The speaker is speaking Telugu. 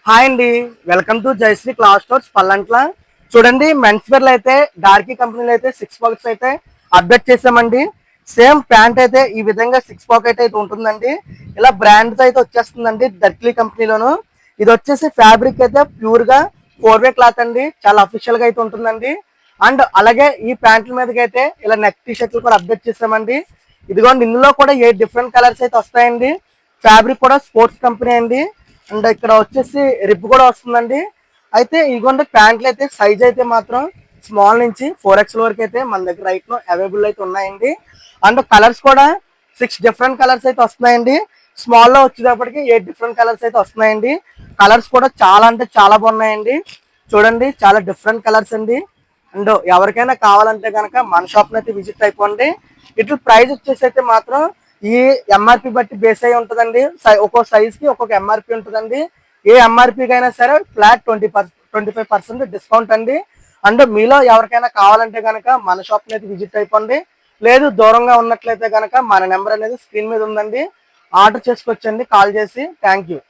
హాయ్ అండి, welcome to Jayashree class stores Pallantla. చూడండి, మెన్స్ వేర్ లో అయితే డార్కీ కంపెనీలో అయితే సిక్స్ పాకెట్స్ అయితే అప్డేట్ చేసామండి. సేమ్ ప్యాంట్ అయితే ఈ విధంగా సిక్స్ పాకెట్ అయితే ఉంటుందండి. ఇలా బ్రాండ్ తో అయితే వచ్చేస్తుందండి డర్క్లీ కంపెనీలోను. ఇది వచ్చేసి ఫ్యాబ్రిక్ అయితే ప్యూర్ గా 4-వే క్లాత్ అండి, చాలా అఫీషియల్ గా అయితే ఉంటుందండి. అండ్ అలాగే ఈ ప్యాంట్ల మీదకి అయితే ఇలా నెక్ టీ షర్ట్లు కూడా అప్డేట్ చేసామండి. ఇదిగోండి, ఇందులో కూడా 8 డిఫరెంట్ కలర్స్ అయితే వస్తాయండి. ఫ్యాబ్రిక్ కూడా స్పోర్ట్స్ కంపెనీ అండి. అండ్ ఇక్కడ వచ్చేసి రిప్ కూడా వస్తుందండి. అయితే ఇదిగోండి, ప్యాంట్లు అయితే సైజ్ అయితే మాత్రం స్మాల్ నుంచి 4XL వరకు అయితే మన దగ్గర రైట్ లో అవైలబుల్ అయితే ఉన్నాయండి. అండ్ కలర్స్ కూడా 6 డిఫరెంట్ కలర్స్ అయితే వస్తున్నాయండి. స్మాల్ లో వచ్చేటప్పటికి 8 డిఫరెంట్ కలర్స్ అయితే వస్తున్నాయండి. కలర్స్ కూడా చాలా అంటే చాలా బాగున్నాయండి. చూడండి, చాలా డిఫరెంట్ కలర్స్ అండి. అండ్ ఎవరికైనా కావాలంటే కనుక మన షాప్ అయితే విజిట్ అయిపోండి. ఇట్లా ప్రైస్ వచ్చేసి అయితే మాత్రం ఈ ఎంఆర్పి బట్టి బేస్ అయి ఉంటుందండి. ఒక్కొక్క సైజ్ కి ఒక్కొక్క ఎంఆర్పి ఉంటుందండి. ఏ ఎంఆర్పికి అయినా సరే ఫ్లాట్ 25% డిస్కౌంట్ అండి. అండ్ మీలో ఎవరికైనా కావాలంటే కనుక మన షాప్ అయితే విజిట్ అయిపోండి. లేదు దూరంగా ఉన్నట్లయితే కనుక మన నెంబర్ అనేది స్క్రీన్ మీద ఉందండి. ఆర్డర్ చేసుకోవచ్చండి కాల్ చేసి. Thank you.